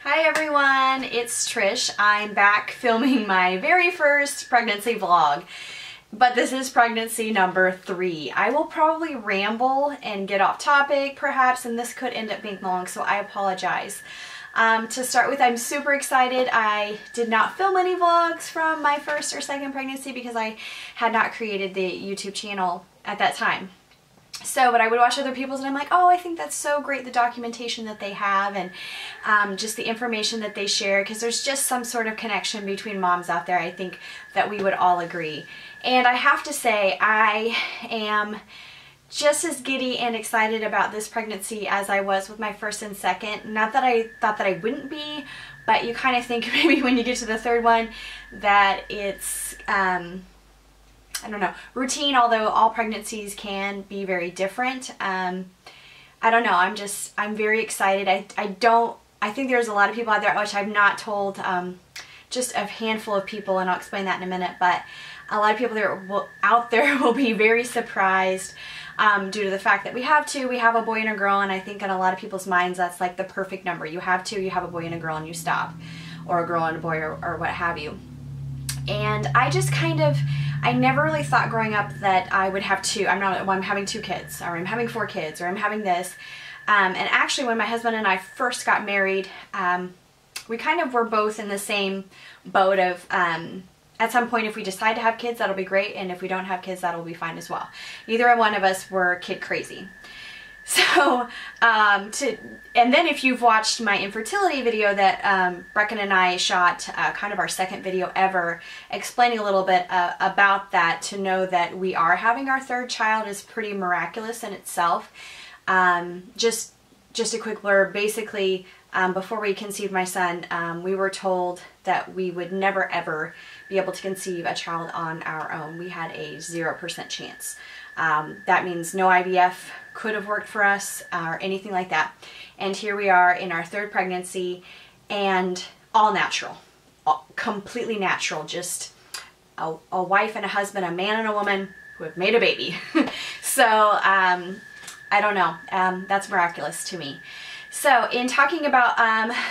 Hi everyone, it's Trish. I'm back filming my very first pregnancy vlog, but this is pregnancy number 3. I will probably ramble and get off topic perhaps, and this could end up being long, so I apologize. To start with, I'm super excited. I did not film any vlogs from my first or second pregnancy because I had not created the YouTube channel at that time. But I would watch other people's and I'm like, oh, I think that's so great, the documentation that they have and just the information that they share, because there's just some sort of connection between moms out there, I think, that we would all agree. And I have to say, I am just as giddy and excited about this pregnancy as I was with my first and second. Not that I thought that I wouldn't be, but you kind of think maybe when you get to the third one that it's I don't know, routine, although all pregnancies can be very different. I don't know, I'm very excited. I think there's a lot of people out there, which I've not told, just a handful of people, and I'll explain that in a minute, but a lot of people out there will be very surprised due to the fact that we have a boy and a girl, and I think in a lot of people's minds that's like the perfect number. You have two, you have a boy and a girl, and you stop, or a girl and a boy, or what have you. And I never really thought growing up that I would have two. I'm having 2 kids, or I'm having 4 kids, or I'm having this. And actually, when my husband and I first got married, we kind of were both in the same boat of, at some point, if we decide to have kids, that'll be great, and if we don't have kids, that'll be fine as well. Neither one of us were kid crazy. So, and then if you've watched my infertility video that Brecken and I shot, kind of our second video ever, explaining a little bit about that, to know that we are having our 3rd child is pretty miraculous in itself. Just a quick blurb. Basically, before we conceived my son, we were told that we would never ever be able to conceive a child on our own. We had a 0% chance. That means no IVF could have worked for us or anything like that. And here we are in our 3rd pregnancy, and all natural, completely natural, just a wife and a husband, a man and a woman who have made a baby. So I don't know, that's miraculous to me. So in talking about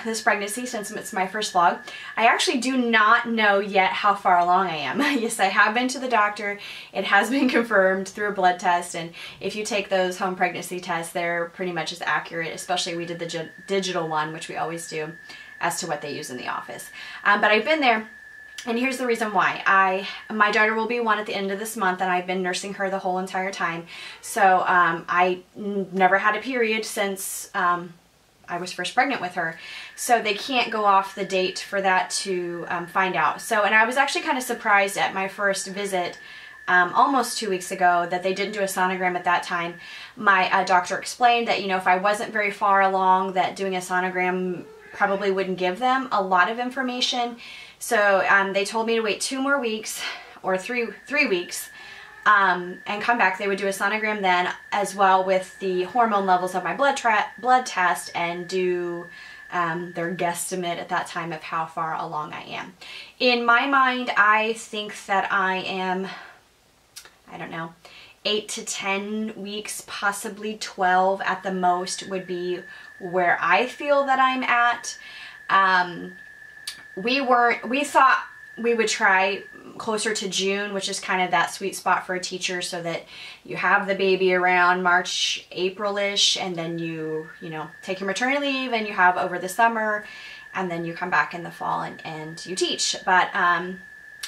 this pregnancy, since it's my first vlog, I actually do not know yet how far along I am. Yes, I have been to the doctor. It has been confirmed through a blood test, and if you take those home pregnancy tests, they're pretty much as accurate, especially we did the digital one, which we always do, as to what they use in the office. But I've been there, and here's the reason why. My daughter will be 1 at the end of this month, and I've been nursing her the whole entire time. So I never had a period since I was first pregnant with her, so they can't go off the date for that to find out. So, and I was actually kind of surprised at my first visit almost 2 weeks ago that they didn't do a sonogram at that time. My doctor explained that, you know, if I wasn't very far along, that doing a sonogram probably wouldn't give them a lot of information. So they told me to wait 2 more weeks, or three weeks, and come back. They would do a sonogram then, as well with the hormone levels of my blood test, and do their guesstimate at that time of how far along I am. In my mind, I think that I am, I don't know, 8 to 10 weeks, possibly 12 at the most would be where I feel that I'm at. We thought we would try closer to June, which is kind of that sweet spot for a teacher, so that you have the baby around March, April-ish, and then you know, take your maternity leave, and you have over the summer, and then you come back in the fall and you teach. But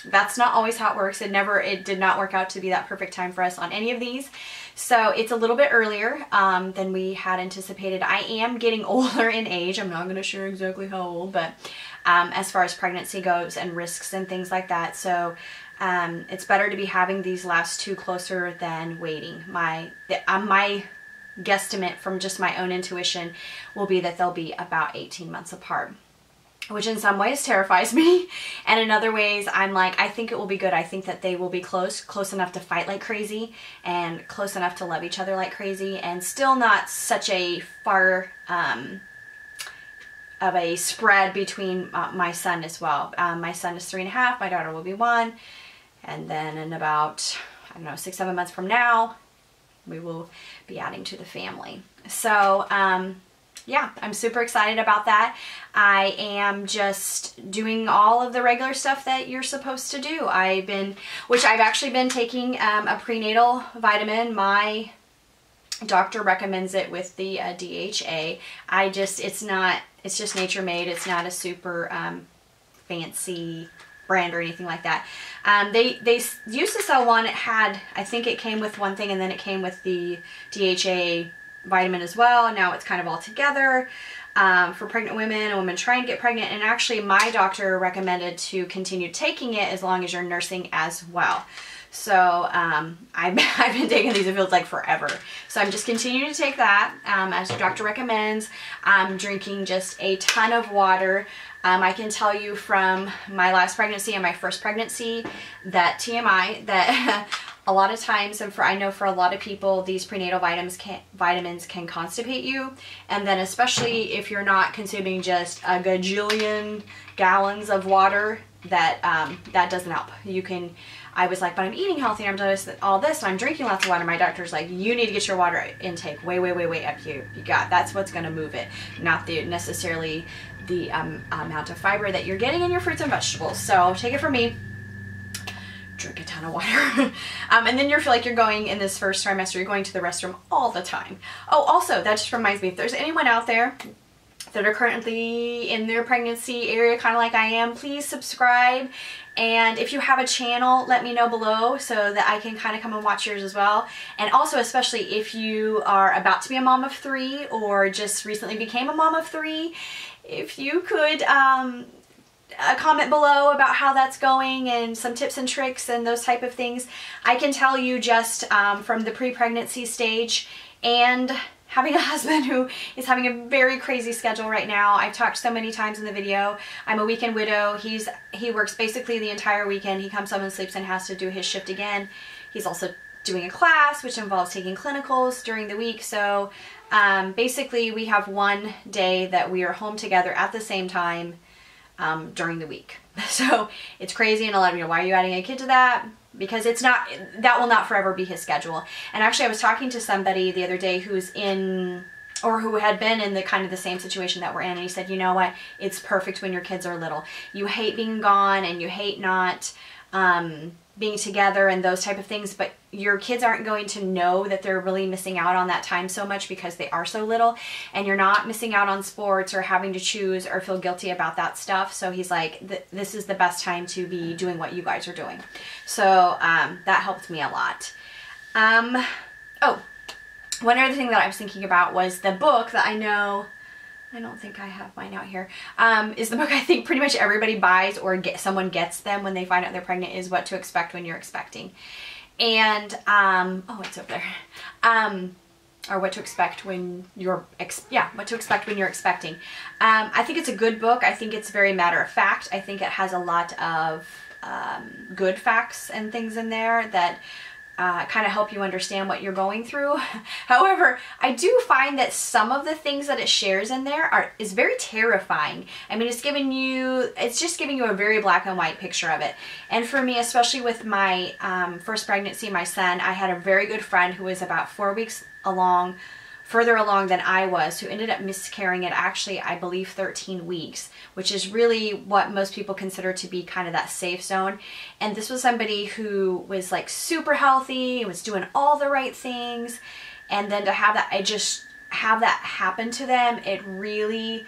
that's not always how it works. It did not work out to be that perfect time for us on any of these. So it's a little bit earlier than we had anticipated. I am getting older in age. I'm not going to share exactly how old, but as far as pregnancy goes and risks and things like that. So it's better to be having these last 2 closer than waiting. My guesstimate from just my own intuition will be that they'll be about 18 months apart, which in some ways terrifies me, and in other ways I'm like, I think it will be good. I think that they will be close enough to fight like crazy, and close enough to love each other like crazy, and still not such a far of a spread between my son as well. My son is 3.5, my daughter will be 1, and then in about, I don't know, 6-7 months from now, we will be adding to the family. So yeah, I'm super excited about that. I am just doing all of the regular stuff that you're supposed to do. Which I've actually been taking a prenatal vitamin. My doctor recommends it with the DHA. It's just nature made. It's not a super fancy brand or anything like that. They used to sell one. I think it came with one thing and then it came with the DHA vitamin as well. Now it's kind of all together for pregnant women and women trying to get pregnant. And actually my doctor recommended to continue taking it as long as you're nursing as well. So I've been taking these, it feels like forever. So I'm just continuing to take that as the doctor recommends. I'm drinking just a ton of water. I can tell you from my last pregnancy and my first pregnancy that TMI, that a lot of times, and I know for a lot of people, these prenatal vitamins can constipate you. And then especially if you're not consuming just a gajillion gallons of water, that doesn't help. I was like, but I'm eating healthy and I'm doing all this and I'm drinking lots of water. My doctor's like, you need to get your water intake way up here. That's what's going to move it, not necessarily the amount of fiber that you're getting in your fruits and vegetables. So take it from me, drink a ton of water. And then you feel like you're going, in this first trimester, you're going to the restroom all the time. Oh, also, that just reminds me, if there's anyone out there that are currently in their pregnancy area, kind of like I am, please subscribe. And if you have a channel, let me know below so that I can kind of come and watch yours as well. And also, especially if you are about to be a mom of 3 or just recently became a mom of 3, if you could comment below about how that's going and some tips and tricks and those type of things. I can tell you just from the pre-pregnancy stage and having a husband who is having a very crazy schedule right now. I've talked so many times in the video. I'm a weekend widow. He works basically the entire weekend. He comes home and sleeps and has to do his shift again. He's also doing a class, which involves taking clinicals during the week. So basically we have one day that we are home together at the same time during the week. So it's crazy, and a lot of you know, why are you adding a kid to that? Because that will not forever be his schedule. And actually I was talking to somebody the other day who's in, or who had been in the kind of the same situation that we're in, and he said, you know what, it's perfect when your kids are little. You hate being gone and you hate not being together and those type of things, but your kids aren't going to know that they're really missing out on that time so much because they are so little, and you're not missing out on sports or having to choose or feel guilty about that stuff. So he's like, this is the best time to be doing what you guys are doing. So that helped me a lot. Oh, one other thing that I was thinking about was the book that I don't think I have mine out here, is the book I think pretty much everybody buys or someone gets them when they find out they're pregnant, is What to Expect When You're Expecting. And, oh, it's over there. Or What to Expect When You're, What to Expect When You're Expecting. I think it's a good book. I think it's very matter of fact. I think it has a lot of good facts and things in there that kind of help you understand what you're going through. However, I do find that some of the things that it shares in there is very terrifying. I mean, it's just giving you a very black and white picture of it. And for me, especially with my first pregnancy, my son, I had a very good friend who was about 4 weeks further along than I was, who ended up miscarrying at actually, I believe, 13 weeks, which is really what most people consider to be kind of that safe zone. And this was somebody who was like super healthy and was doing all the right things. And then to have that, have that happen to them, it really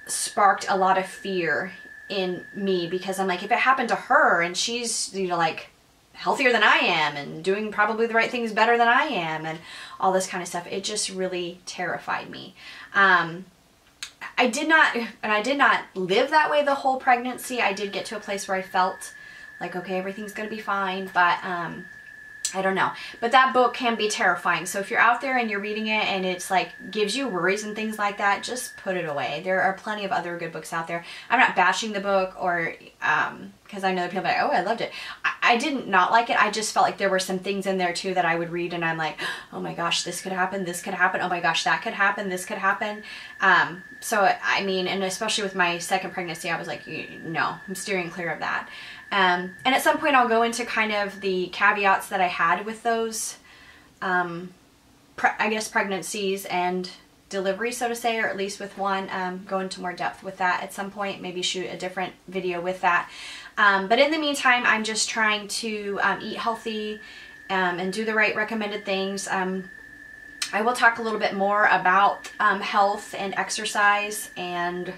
sparked a lot of fear in me, because I'm like, if it happened to her and she's, you know, like healthier than I am and doing probably the right things better than I am and all this kind of stuff, it just really terrified me. I did not live that way the whole pregnancy. I did get to a place where I felt like, okay, everything's gonna be fine, but I don't know. But that book can be terrifying. So if you're out there and you're reading it and it's like gives you worries and things like that, just put it away. There are plenty of other good books out there. I'm not bashing the book, or because I know that people are like, oh, I loved it. I didn't not like it. I just felt like there were some things in there too that I would read and I'm like, oh my gosh, this could happen, this could happen, oh my gosh, that could happen, this could happen. So I mean, and especially with my second pregnancy, I was like, no, I'm steering clear of that. And at some point I'll go into kind of the caveats that I had with those, I guess, pregnancies and delivery, so to say, or at least with one. Go into more depth with that at some point, maybe shoot a different video with that. But in the meantime, I'm just trying to eat healthy and do the right recommended things. I will talk a little bit more about health and exercise and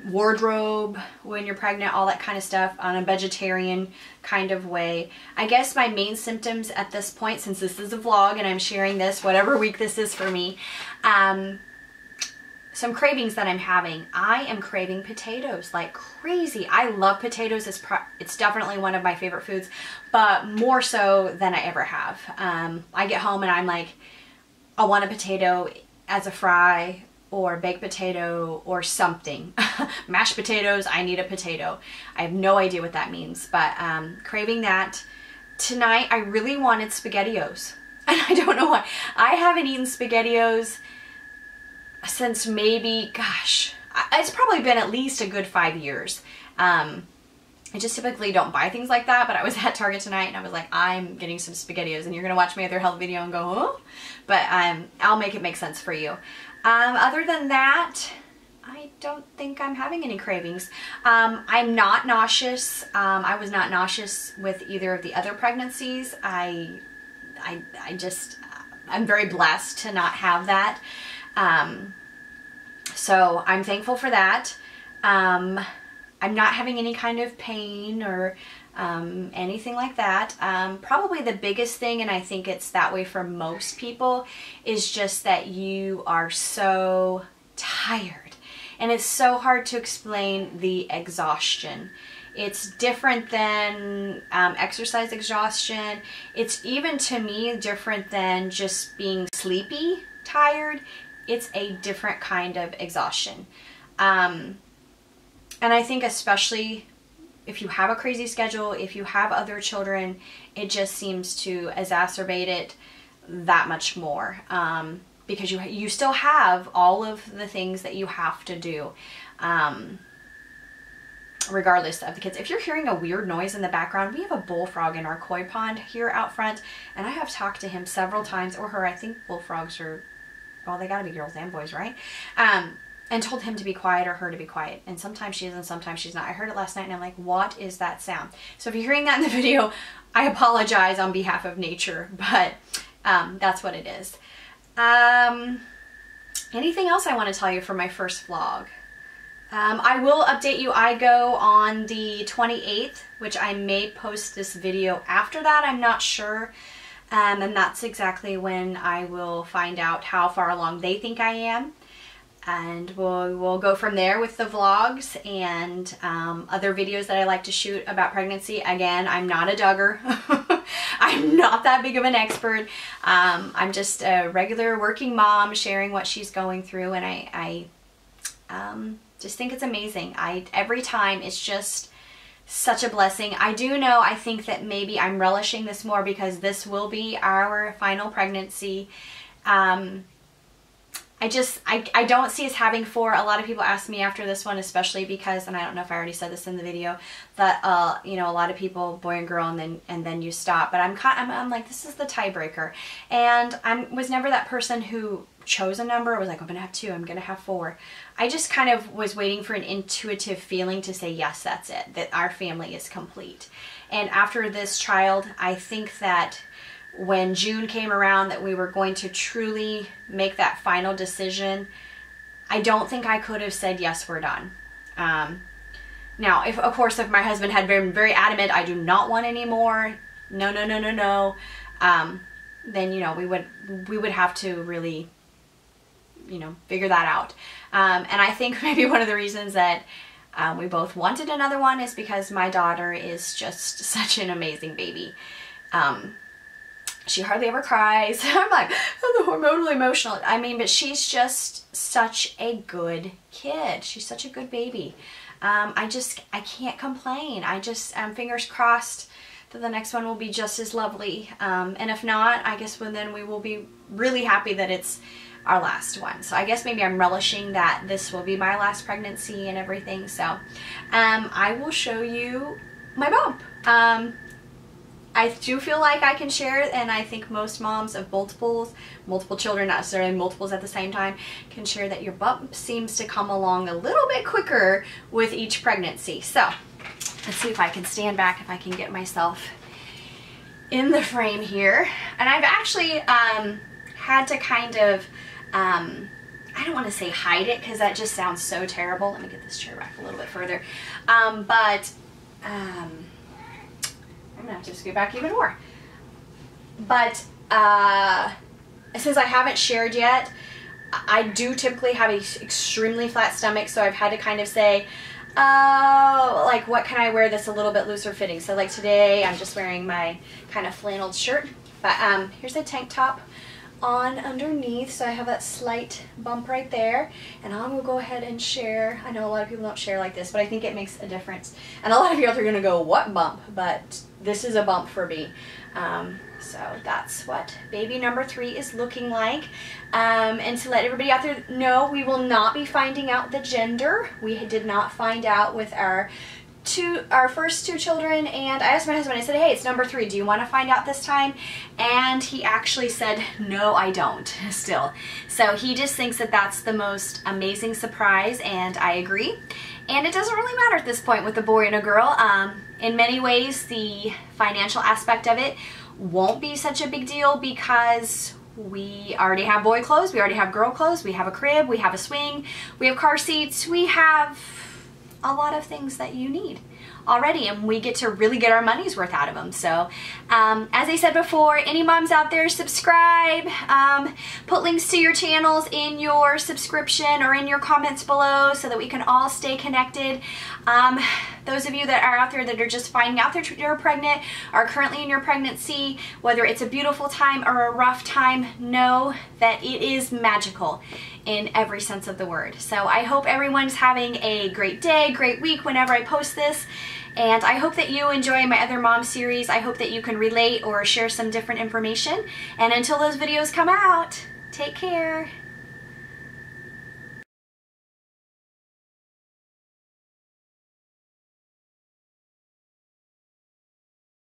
wardrobe when you're pregnant, all that kind of stuff, on a vegetarian kind of way. I guess my main symptoms at this point, since this is a vlog and I'm sharing this whatever week this is for me, some cravings that I'm having. I am craving potatoes like crazy. I love potatoes. It's definitely one of my favorite foods, but more so than I ever have. I get home and I'm like, I want a potato as a fry, or baked potato, or something. Mashed potatoes, I need a potato. I have no idea what that means, but craving that. Tonight, I really wanted SpaghettiOs, and I don't know why. I haven't eaten SpaghettiOs since maybe, gosh, it's probably been at least a good 5 years. I just typically don't buy things like that, but I was at Target tonight and I was like, I'm getting some SpaghettiOs, and you're gonna watch my other health video and go, huh? But I'll make it make sense for you. Other than that, I don't think I'm having any cravings. I'm not nauseous. I was not nauseous with either of the other pregnancies. I'm very blessed to not have that. So I'm thankful for that. I'm not having any kind of pain or anything like that. Probably the biggest thing, and I think it's that way for most people, is just that you are so tired. And it's so hard to explain the exhaustion. It's different than exercise exhaustion. It's even, to me, different than just being sleepy, tired. It's a different kind of exhaustion. And I think especially if you have a crazy schedule, if you have other children, it just seems to exacerbate it that much more. Because you still have all of the things that you have to do, regardless of the kids. If you're hearing a weird noise in the background, we have a bullfrog in our koi pond here out front, and I have talked to him several times, or her. I think bullfrogs are, well, they gotta be girls and boys, right? And told him to be quiet, or her to be quiet. And sometimes she is and sometimes she's not. I heard it last night and I'm like, what is that sound? So if you're hearing that in the video, I apologize on behalf of nature, but that's what it is. Anything else I want to tell you for my first vlog? I will update you. I go on the 28th, which I may post this video after that. I'm not sure. And that's exactly when I will find out how far along they think I am. And we'll go from there with the vlogs and other videos that I like to shoot about pregnancy. Again, I'm not a Duggar. I'm not that big of an expert. I'm just a regular working mom sharing what she's going through, and I just think it's amazing. Every time it's just such a blessing. I do know, I think that maybe I'm relishing this more because this will be our final pregnancy. I don't see us having four. A lot of people ask me after this one, especially because, and I don't know if I already said this in the video, that you know, a lot of people, boy and girl, and then you stop. But I'm like, this is the tiebreaker, and I was never that person who chose a number. I was like, I'm gonna have two, I'm gonna have four. I just kind of was waiting for an intuitive feeling to say, yes, that's it, that our family is complete. And after this child, I think that when June came around, that we were going to truly make that final decision, I don't think I could have said, yes, we're done. Now, of course, if my husband had been very adamant, I do not want any more, no, no, no, no, no, then, you know, we would have to really, you know, figure that out. And I think maybe one of the reasons that we both wanted another one is because my daughter is just such an amazing baby. She hardly ever cries. I'm like, oh, the hormonally emotional. I mean, but she's just such a good kid. She's such a good baby. I can't complain. I just, fingers crossed that the next one will be just as lovely. And if not, I guess then we will be really happy that it's our last one. So I guess maybe I'm relishing that this will be my last pregnancy and everything. So I will show you my bump. I do feel like I can share, and I think most moms of multiple children, not necessarily multiples at the same time, can share that your bump seems to come along a little bit quicker with each pregnancy. So let's see if I can stand back, if I can get myself in the frame here. And I've actually had to kind of, I don't want to say hide it because that just sounds so terrible. Let me get this chair back a little bit further. I'm gonna have to scoot back even more. But since I haven't shared yet, I do typically have an extremely flat stomach, so I've had to kind of say, oh, like what can I wear that's a little bit looser fitting? So like today I'm just wearing my kind of flannel shirt, but here's a tank top on underneath, so I have that slight bump right there, and I'm gonna go ahead and share. I know a lot of people don't share like this, but I think it makes a difference, and a lot of you out there are gonna go, what bump? But this is a bump for me. So that's what baby number 3 is looking like. And to let everybody out there know, we will not be finding out the gender. We did not find out with our first 2 children, and I asked my husband, I said, hey, it's number 3, do you want to find out this time? And he actually said, no, I don't still. So he just thinks that that's the most amazing surprise, and I agree. And it doesn't really matter at this point with a boy and a girl. In many ways, the financial aspect of it won't be such a big deal because we already have boy clothes, we already have girl clothes, we have a crib, we have a swing, we have car seats, we have a lot of things that you need already, and we get to really get our money's worth out of them. So as I said before, any moms out there, subscribe, put links to your channels in your subscription or in your comments below so that we can all stay connected. Those of you that are out there that are just finding out that you're pregnant, are currently in your pregnancy, whether it's a beautiful time or a rough time, know that it is magical in every sense of the word. So I hope everyone's having a great day, great week whenever I post this. And I hope that you enjoy my other mom series. I hope that you can relate or share some different information. And until those videos come out, take care.